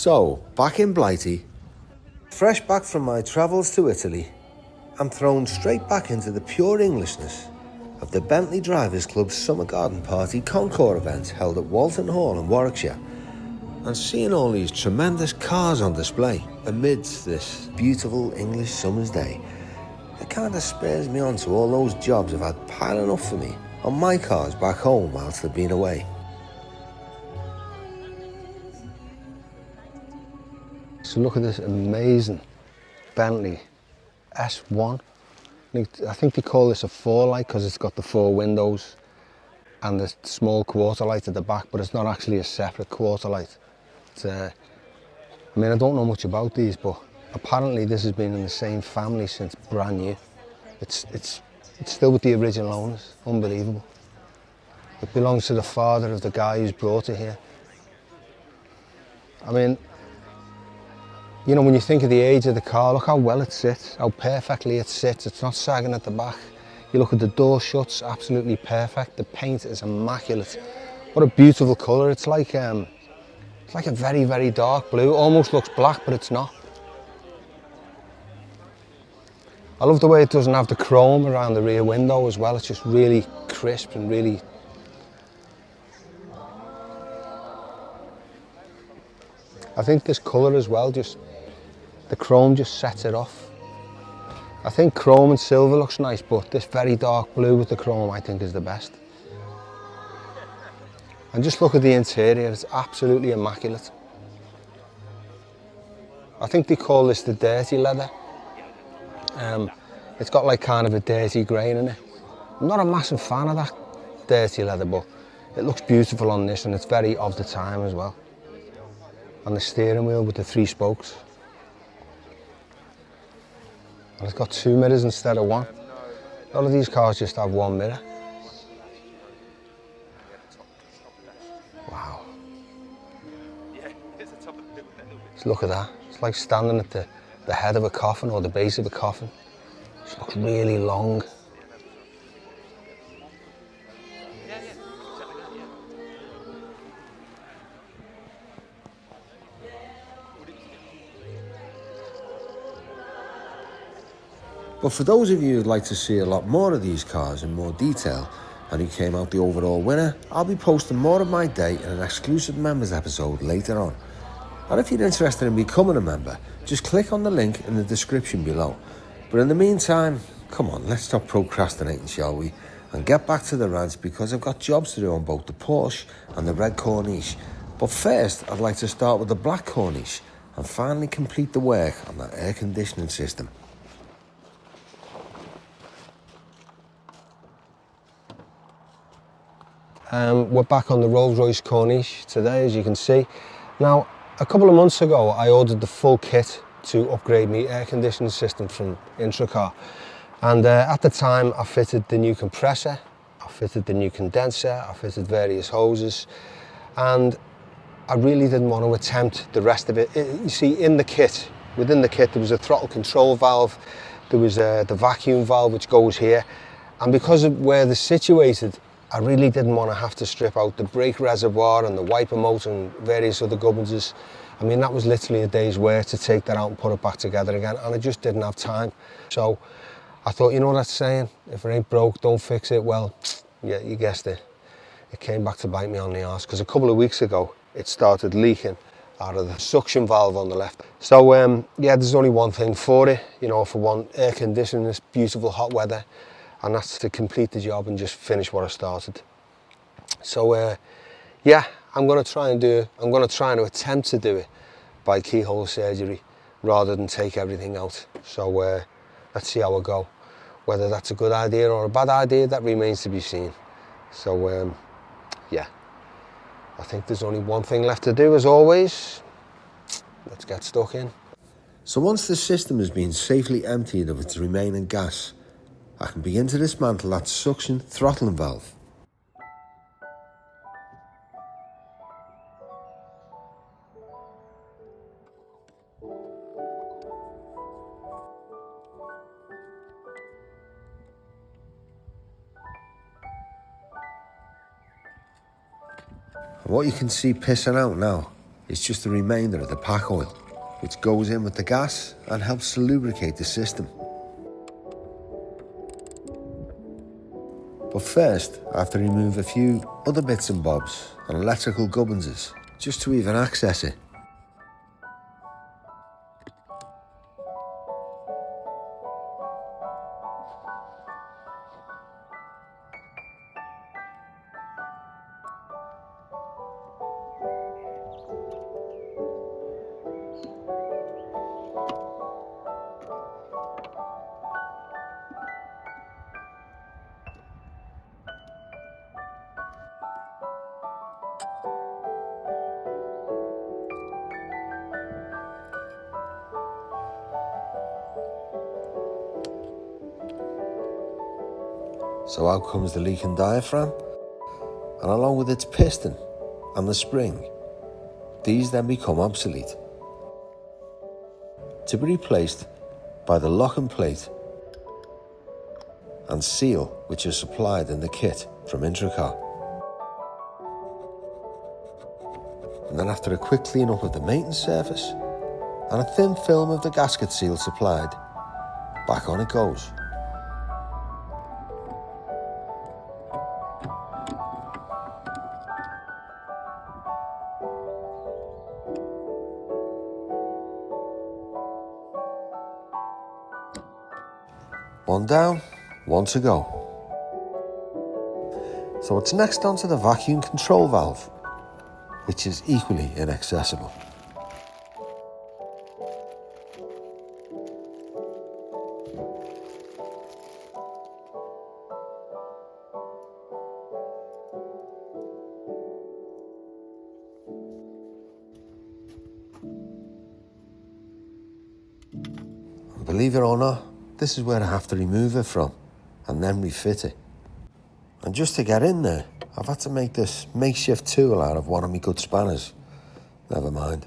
So, back in Blighty, fresh back from my travels to Italy, I'm thrown straight back into the pure Englishness of the Bentley Drivers Club's Summer Garden Party Concours event held at Walton Hall in Warwickshire, and seeing all these tremendous cars on display amidst this beautiful English summer's day, it kind of spurs me on to all those jobs I've had piling up for me on my cars back home whilst they've been away. So look at this amazing Bentley S1. I think they call this a 4-light because it's got the 4 windows and the small quarter light at the back, but it's not actually a separate quarter light. I mean, I don't know much about these, but apparently this has been in the same family since brand new. It's still with the original owners. Unbelievable. It belongs to the father of the guy who's brought it here. I mean, you know, when you think of the age of the car, look how well it sits, how perfectly it sits. It's not sagging at the back. You look at the door shuts, absolutely perfect. The paint is immaculate. What a beautiful colour. It's like a very, very dark blue. Almost looks black, but it's not. I love the way it doesn't have the chrome around the rear window as well. It's just really crisp and really... I think this colour as well, just the chrome just sets it off. I think chrome and silver looks nice, but this very dark blue with the chrome I think is the best. And just look at the interior, it's absolutely immaculate. I think they call this the dirty leather. It's got like kind of a dirty grain in it. I'm not a massive fan of that dirty leather, but it looks beautiful on this and it's very of the time as well. And the steering wheel with the 3 spokes. And it's got 2 mirrors instead of 1. A lot of these cars just have 1 mirror. Wow. Just look at that. It's like standing at the head of a coffin or the base of a coffin. It looks really long. But for those of you who'd like to see a lot more of these cars in more detail and who came out the overall winner, I'll be posting more of my day in an exclusive members episode later on. And if you're interested in becoming a member, just click on the link in the description below. But in the meantime, come on, let's stop procrastinating, shall we? And get back to the rant because I've got jobs to do on both the Porsche and the red Corniche. But first, I'd like to start with the black Corniche and finally complete the work on that air conditioning system. We're back on the Rolls-Royce Corniche today, as you can see. Now, a couple of months ago, I ordered the full kit to upgrade my air conditioning system from IntroCar. And at the time, I fitted the new compressor, I fitted the new condenser, I fitted various hoses, and I really didn't want to attempt the rest of it. You see, in the kit, within the kit, there was a throttle control valve, there was the vacuum valve which goes here, and because of where they're situated, I really didn't want to have to strip out the brake reservoir and the wiper motor and various other gubbanses. I mean, that was literally a day's work to take that out and put it back together again, and I just didn't have time. So I thought, you know what that's saying? If it ain't broke, don't fix it. Well, yeah, you guessed it. It came back to bite me on the arse, because a couple of weeks ago, it started leaking out of the suction valve on the left. So yeah, there's only one thing for it, you know, for one, air conditioning this beautiful hot weather. And that's to complete the job and just finish what I started. So yeah, I'm going to try and attempt to do it by keyhole surgery rather than take everything out. So let's see how I go. Whether that's a good idea or a bad idea, that remains to be seen. So yeah, I think there's only one thing left to do as always. Let's get stuck in. So once the system has been safely emptied of its remaining gas, I can begin to dismantle that suction throttling valve. And what you can see pissing out now is just the remainder of the pack oil, which goes in with the gas and helps to lubricate the system. But first, I have to remove a few other bits and bobs and electrical gubbinses just to even access it. So out comes the leaking diaphragm, and along with its piston and the spring, these then become obsolete, to be replaced by the lock and plate and seal which is supplied in the kit from IntroCar. And then after a quick clean up of the maintenance surface and a thin film of the gasket seal supplied, back on it goes. One down, one to go. So it's next onto the vacuum control valve, which is equally inaccessible. And believe it or not, this is where I have to remove it from and then refit it. And just to get in there, I've had to make this makeshift tool out of one of my good spanners. Never mind.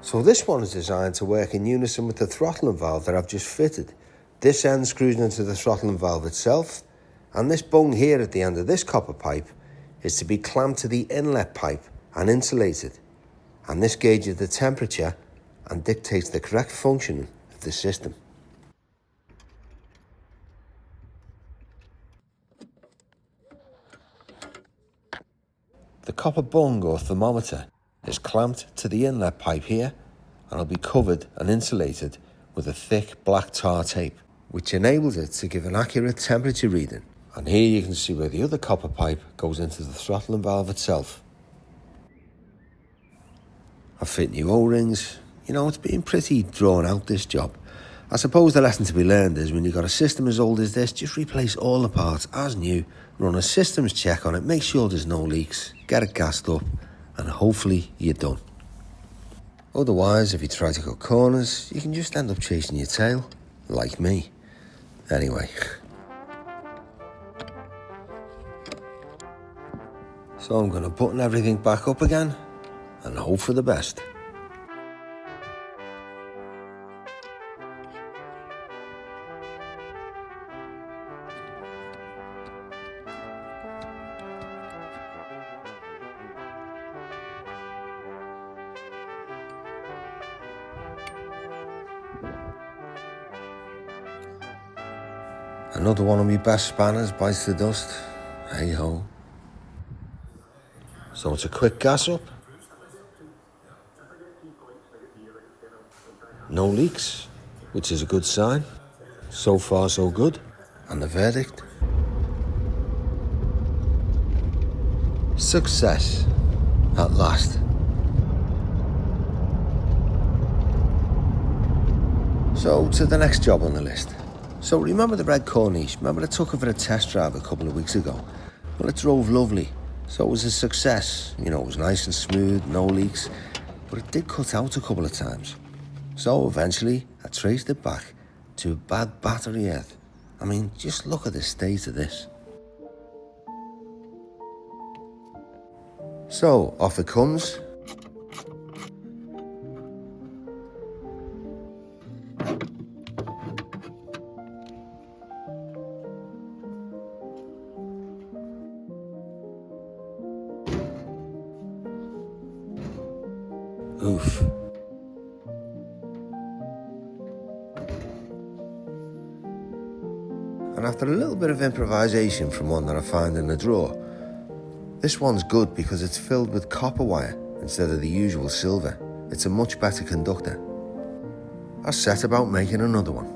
So this one is designed to work in unison with the throttling valve that I've just fitted. This end screws into the throttling valve itself, and this bung here at the end of this copper pipe is to be clamped to the inlet pipe and insulated. And this gauges the temperature and dictates the correct functioning of the system. The copper bung or thermometer is clamped to the inlet pipe here and will be covered and insulated with a thick black tar tape, which enables it to give an accurate temperature reading. And here you can see where the other copper pipe goes into the throttling valve itself. I've fit new O-rings. You know, it's been pretty drawn out, this job. I suppose the lesson to be learned is when you've got a system as old as this, just replace all the parts as new, run a systems check on it, make sure there's no leaks, get it gassed up, and hopefully you're done. Otherwise, if you try to cut corners, you can just end up chasing your tail, like me. Anyway. So I'm going to button everything back up again and hope for the best. Another one of my best spanners bites the dust. Hey ho. So it's a quick gas up. No leaks, which is a good sign. So far so good. And the verdict? Success, at last. So to the next job on the list. So remember the red Corniche? Remember I took it for a test drive a couple of weeks ago? Well, it drove lovely. So it was a success. You know, it was nice and smooth, no leaks. But it did cut out a couple of times. So eventually, I traced it back to a bad battery head. I mean, just look at the state of this. So, off it comes. Oof. And after a little bit of improvisation from one that I find in the drawer, this one's good because it's filled with copper wire instead of the usual silver. It's a much better conductor. I set about making another one.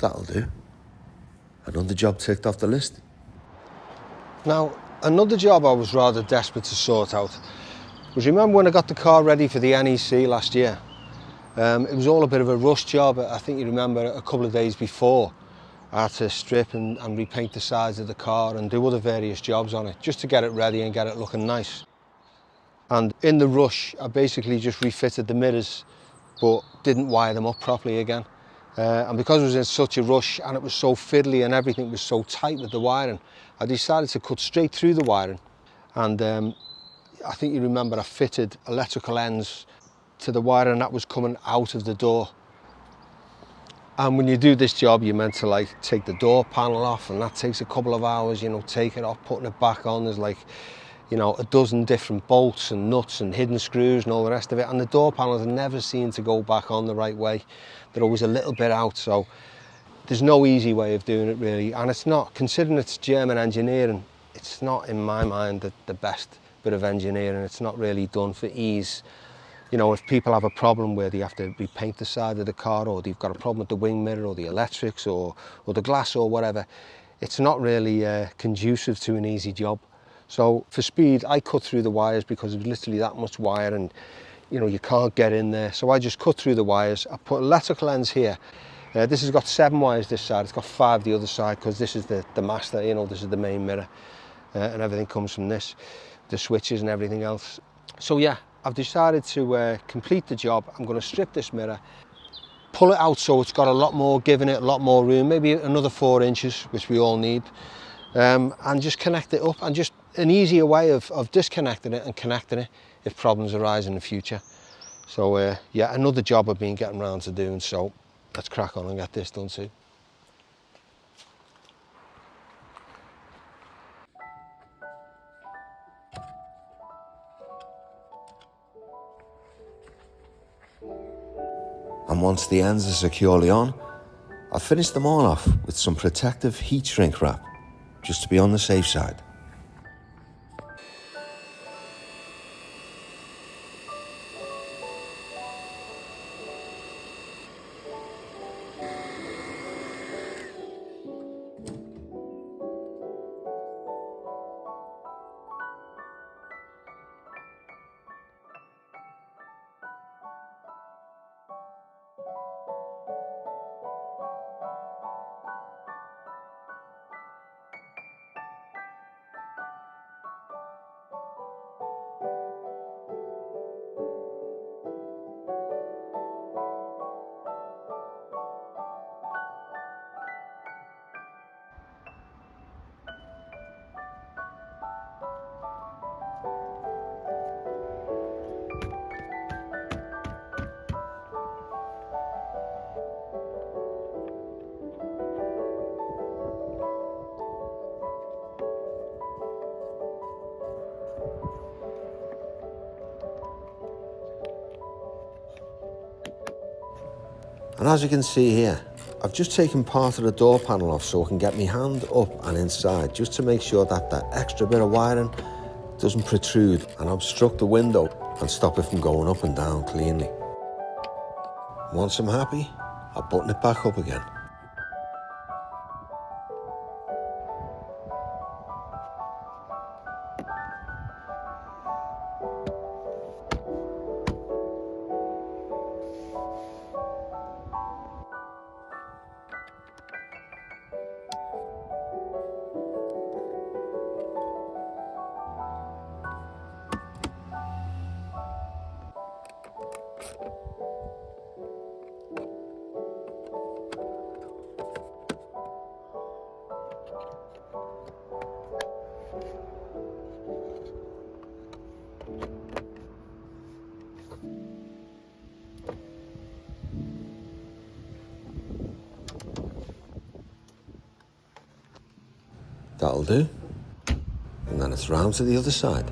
That'll do. Another job ticked off the list. Now, another job I was rather desperate to sort out was, remember when I got the car ready for the NEC last year? It was all a bit of a rush job. I think you remember a couple of days before I had to strip and repaint the sides of the car and do other various jobs on it just to get it ready and get it looking nice. And in the rush, I basically just refitted the mirrors but didn't wire them up properly again. And because I was in such a rush and it was so fiddly and everything was so tight with the wiring, I decided to cut straight through the wiring. And I think you remember I fitted electrical ends to the wiring that was coming out of the door. And when you do this job, you're meant to like take the door panel off, and that takes a couple of hours, you know, take it off, putting it back on. There's like, you know, a dozen different bolts and nuts and hidden screws and all the rest of it. And the door panels never seem to go back on the right way. They're always a little bit out. So there's no easy way of doing it really. And it's not, considering it's German engineering, it's not in my mind the best bit of engineering. It's not really done for ease. You know, if people have a problem where they have to repaint the side of the car, or they've got a problem with the wing mirror or the electrics or the glass or whatever, it's not really conducive to an easy job. So for speed, I cut through the wires because it was literally that much wire and, you know, you can't get in there. So I just cut through the wires. I put electrical ends here. This has got 7 wires this side, it's got 5 the other side because this is the master, you know, this is the main mirror and everything comes from this, the switches and everything else. So yeah, I've decided to complete the job. I'm going to strip this mirror, pull it out so it's got a lot more, giving it a lot more room, maybe another 4 inches, which we all need, and just connect it up, and just an easier way of disconnecting it and connecting it if problems arise in the future. So yeah, another job I've been getting around to doing, so let's crack on and get this done too. And once the ends are securely on, I've finished them all off with some protective heat shrink wrap, just to be on the safe side. And as you can see here, I've just taken part of the door panel off so I can get my hand up and inside, just to make sure that that extra bit of wiring doesn't protrude and obstruct the window and stop it from going up and down cleanly. Once I'm happy, I'll button it back up again. That'll do. And then it's round to the other side.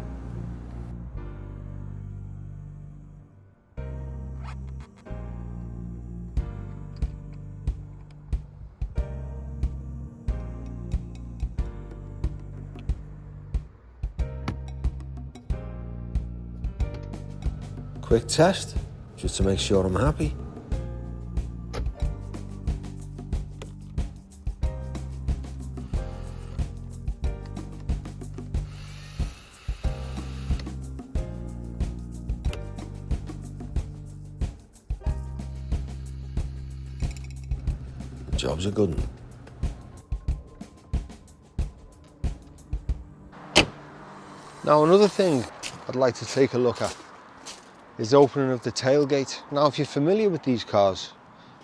Quick test, just to make sure I'm happy. Job's a good one. Now another thing I'd like to take a look at is the opening of the tailgate. Now if you're familiar with these cars,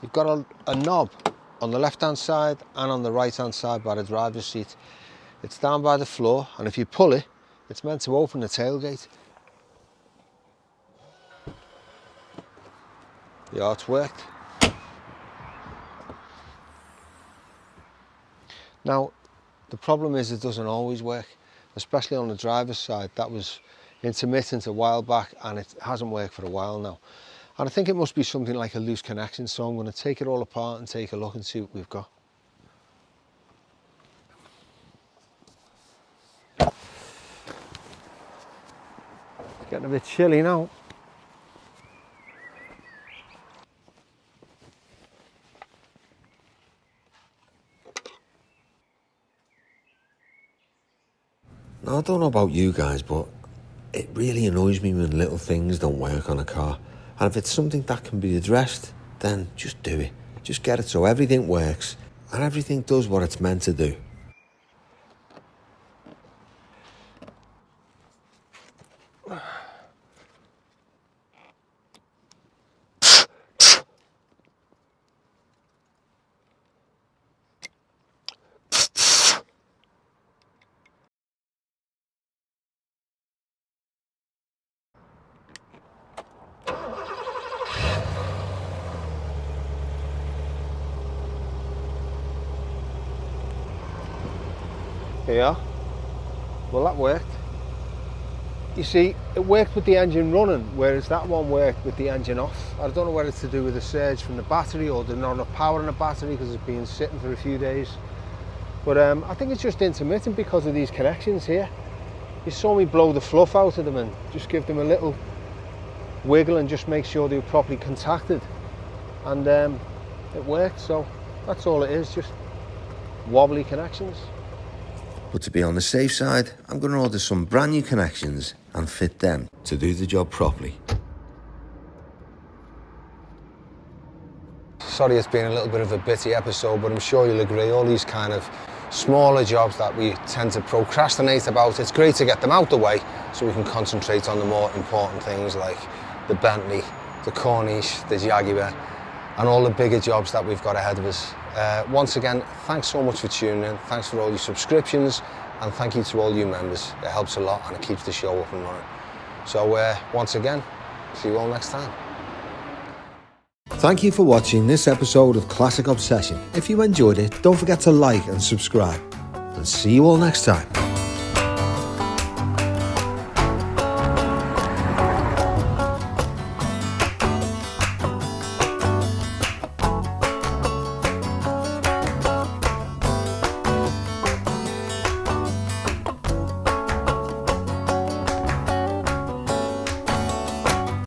you've got a knob on the left hand side and on the right hand side by the driver's seat. It's down by the floor, and if you pull it, it's meant to open the tailgate. Yeah, it's worked. Now, the problem is it doesn't always work, especially on the driver's side. That was intermittent a while back and it hasn't worked for a while now. And I think it must be something like a loose connection, so I'm going to take it all apart and take a look and see what we've got. It's getting a bit chilly now. Now, I don't know about you guys, but it really annoys me when little things don't work on a car. And if it's something that can be addressed, then just do it. Just get it so everything works and everything does what it's meant to do. Yeah, well that worked. You see, it worked with the engine running, whereas that one worked with the engine off. I don't know whether it's to do with the surge from the battery or there's not enough power in the battery because it's been sitting for a few days. But I think it's just intermittent because of these connections here. You saw me blow the fluff out of them and just give them a little wiggle and just make sure they were properly contacted. And it worked, so that's all it is, just wobbly connections. But to be on the safe side, I'm going to order some brand new connections and fit them to do the job properly. Sorry it's been a little bit of a bitty episode, but I'm sure you'll agree, all these kind of smaller jobs that we tend to procrastinate about, it's great to get them out the way so we can concentrate on the more important things like the Bentley, the Corniche, the Jaguar, and all the bigger jobs that we've got ahead of us. Once again, thanks so much for tuning in, thanks for all your subscriptions, and thank you to all you members. It helps a lot and it keeps the show up and running. So once again, see you all next time. Thank you for watching this episode of Classic Obsession. If you enjoyed it, don't forget to like and subscribe. And see you all next time.